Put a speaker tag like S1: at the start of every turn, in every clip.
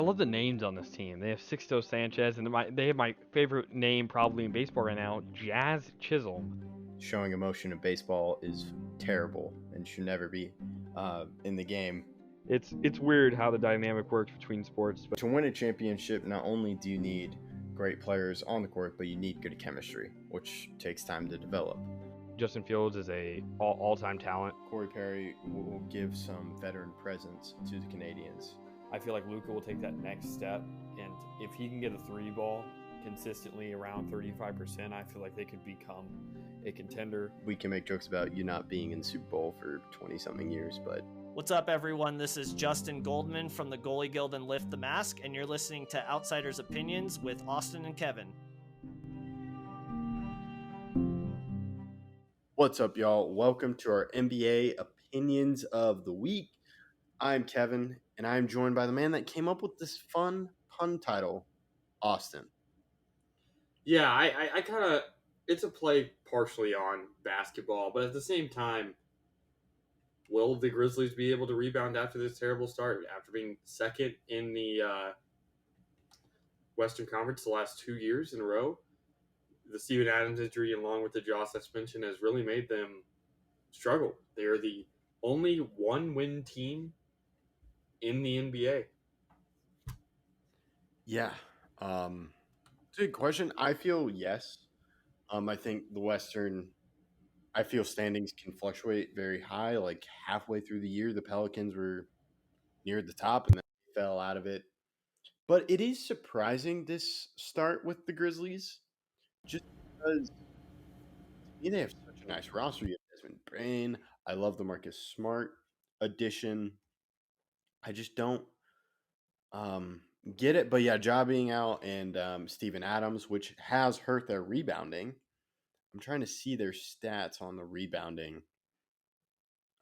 S1: love the names on this team. They have Sixto Sanchez, and they have my favorite name probably in baseball right now, Jazz Chisholm.
S2: Showing emotion in baseball is terrible and should never be in the game.
S1: It's weird how the dynamic works between sports.
S2: But to win a championship, not only do you need great players on the court, but you need good chemistry, which takes time to develop.
S1: Justin Fields is a all-time talent.
S2: Corey Perry will give some veteran presence to the Canadians.
S3: I feel like Luka will take that next step, and if he can get a three ball consistently around 35%, I feel like they could become a contender.
S2: We can make jokes about you not being in the Super Bowl for 20-something years, but...
S4: What's up, everyone? This is Justin Goldman from the Goalie Guild and Lift the Mask, and you're listening to Outsiders Opinions with Austin and Kevin.
S2: What's up, y'all? Welcome to our NBA Opinions of the Week. I'm Kevin, and I'm joined by the man that came up with this fun pun title, Austin.
S3: Yeah, I kind of, it's a play partially on basketball, but at the same time, will the Grizzlies be able to rebound after this terrible start? After being second in the Western Conference the last 2 years in a row, the Steven Adams injury along with the jaw suspension has really made them struggle. They are the only one-win team in the NBA.
S2: Yeah. It's a good question. I feel yes. I think the Western, I feel standings can fluctuate very high. Like halfway through the year, the Pelicans were near the top and then they fell out of it. But it is surprising this start with the Grizzlies, just because they have such a nice roster. You have Desmond Bain. I love the Marcus Smart addition. I just don't get it. But yeah, Ja being out and Steven Adams, which has hurt their rebounding. I'm trying to see their stats on the rebounding.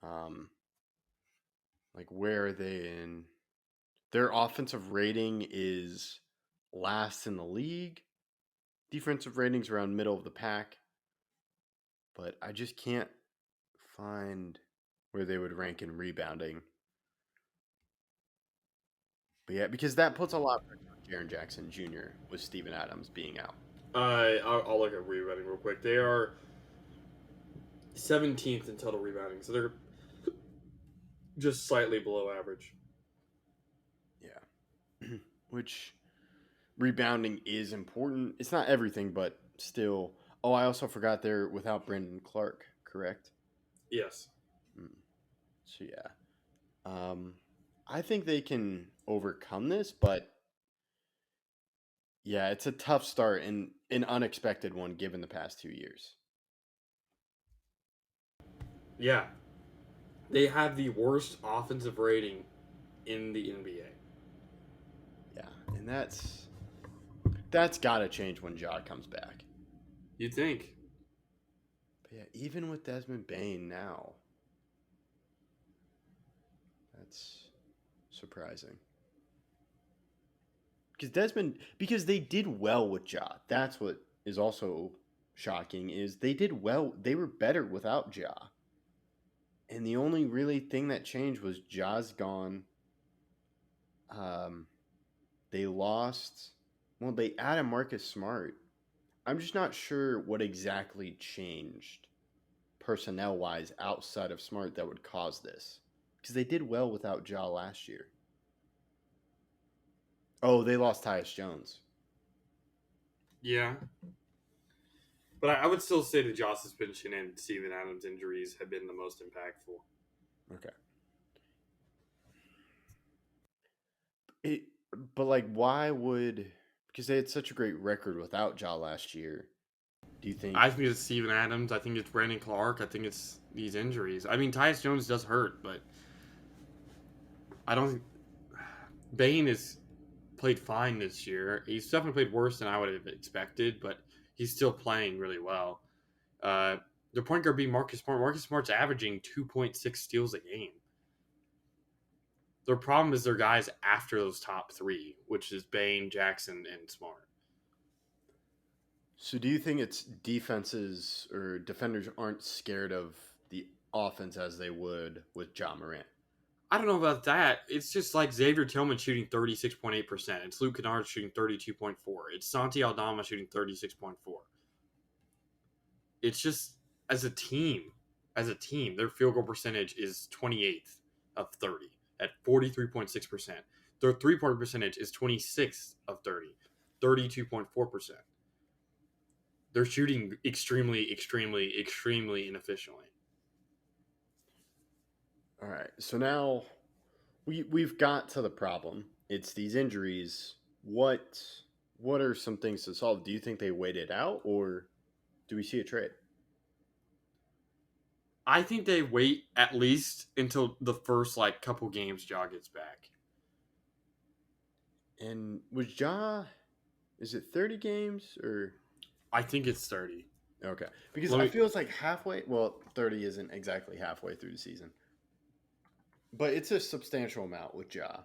S2: Like where are they in? Their offensive rating is last in the league. Defensive ratings around middle of the pack. But I just can't find where they would rank in rebounding. But yeah, because that puts a lot of pressure on Jaren Jackson Jr. with Steven Adams being out.
S3: I'll look at rebounding real quick. They are 17th in total rebounding, so they're just slightly below average.
S2: Yeah. Which rebounding is important. It's not everything, but still. Oh, I also forgot they're without Brandon Clark, correct?
S3: Yes.
S2: So yeah. I think they can overcome this, but yeah, it's a tough start and an unexpected one given the past 2 years.
S3: Yeah. They have the worst offensive rating in the NBA.
S2: Yeah, and that's got to change when Ja comes back.
S3: You'd think.
S2: But yeah, even with Desmond Bain now, that's surprising. Because they did well with Ja. That's what is also shocking is they did well. They were better without Ja. And the only really thing that changed was Ja's gone. They lost. Well, they added Marcus Smart. I'm just not sure what exactly changed personnel-wise outside of Smart that would cause this. Because they did well without Ja last year. Oh, they lost Tyus Jones.
S3: Yeah. But I would still say the jaw suspension and Steven Adams injuries have been the most impactful.
S2: Okay. But like, why would... Because they had such a great record without Ja last year. Do you think...
S3: I think it's Steven Adams. I think it's Brandon Clark. I think it's these injuries. I mean, Tyus Jones does hurt, but I don't think... Bain has played fine this year. He's definitely played worse than I would have expected, but he's still playing really well. The point guard being Marcus Smart. Marcus Smart's averaging 2.6 steals a game. Their problem is their guys after those top three, which is Bain, Jackson, and Smart.
S2: So do you think it's defenses or defenders aren't scared of the offense as they would with Ja Morant?
S3: I don't know about that. It's just like Xavier Tillman shooting 36.8%. It's Luke Kennard shooting 32.4. It's Santi Aldama shooting 36.4. It's just as a team, their field goal percentage is 28th of 30 at 43.6%. Their three-point percentage is 26th of 30, 32.4%. They're shooting extremely, extremely, extremely inefficiently.
S2: All right. So now we've got to the problem. It's these injuries. What are some things to solve? Do you think they wait it out, or do we see a trade?
S3: I think they wait at least until the first couple games Ja gets back.
S2: And was Ja? Is it 30 games or?
S3: I think it's 30.
S2: Okay, because I feel it's like halfway. Well, 30 isn't exactly halfway through the season, but it's a substantial amount with Ja.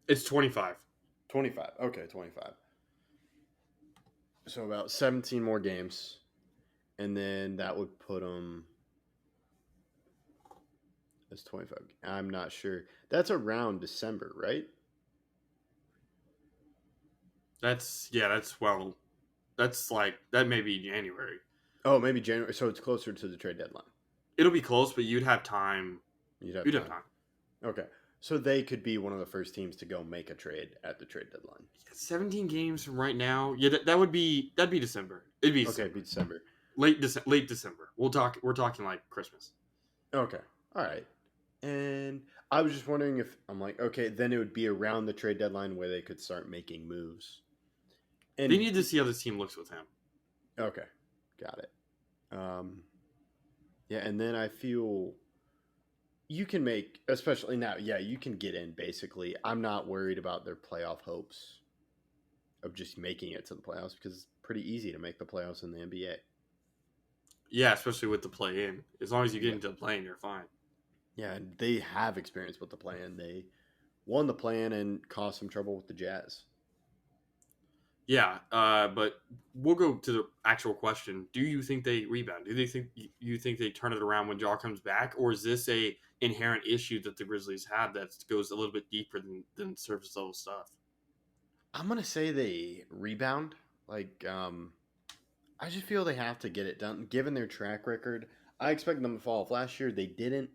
S3: It's 25.
S2: 25. Okay, 25. So about 17 more games, and then that would put them as 25. I'm not sure. That's around December, right?
S3: That's that may be January.
S2: Oh, maybe January. So it's closer to the trade deadline.
S3: It'll be close, but you'd have time.
S2: You'd have time.
S3: Okay.
S2: So they could be one of the first teams to go make a trade at the trade deadline.
S3: 17 games from right now. Yeah, that'd be December. It'd be December.
S2: Okay, it'd be December.
S3: Late December. We're talking like Christmas.
S2: Okay. All right. And I was just wondering if I'm like, okay, then it would be around the trade deadline where they could start making moves. And
S3: they need to see how this team looks with him.
S2: Okay. Got it. Yeah, and then I feel you can make, especially now, yeah, you can get in basically. I'm not worried about their playoff hopes of just making it to the playoffs because it's pretty easy to make the playoffs in the NBA.
S3: Yeah, especially with the play-in. As long as you get into the play-in, you're fine.
S2: Yeah, and they have experience with the play-in. They won the play-in and caused some trouble with the Jazz.
S3: Yeah, but we'll go to the actual question. Do you think they rebound? Do you think they turn it around when Ja comes back, or is this a inherent issue that the Grizzlies have that goes a little bit deeper than surface level stuff?
S2: I'm gonna say they rebound. I just feel they have to get it done. Given their track record, I expect them to fall off. Last year they didn't,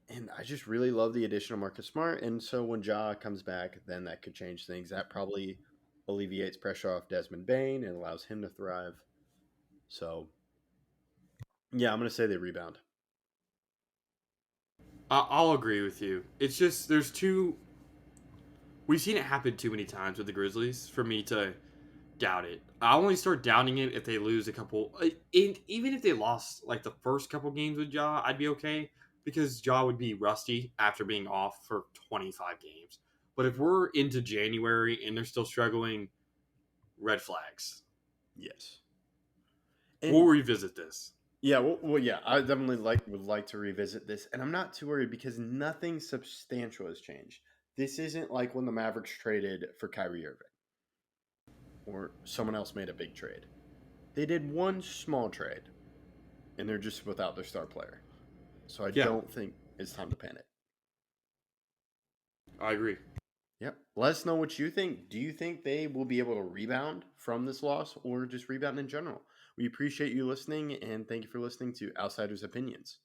S2: and I just really love the addition of Marcus Smart. And so when Ja comes back, then that could change things. That probably alleviates pressure off Desmond Bane and allows him to thrive. So, yeah, I'm going to say they rebound.
S3: I'll agree with you. It's just we've seen it happen too many times with the Grizzlies for me to doubt it. I only start doubting it if they lose a couple. Even if they lost the first couple games with Ja, I'd be okay because Ja would be rusty after being off for 25 games. But if we're into January and they're still struggling, red flags.
S2: Yes.
S3: And we'll revisit this.
S2: Yeah, well, yeah, I definitely would like to revisit this, and I'm not too worried because nothing substantial has changed. This isn't like when the Mavericks traded for Kyrie Irving or someone else made a big trade. They did one small trade, and they're just without their star player. So I don't think it's time to panic.
S3: I agree.
S2: Yep. Let us know what you think. Do you think they will be able to rebound from this loss or just rebound in general? We appreciate you listening, and thank you for listening to Outsiders Opinions.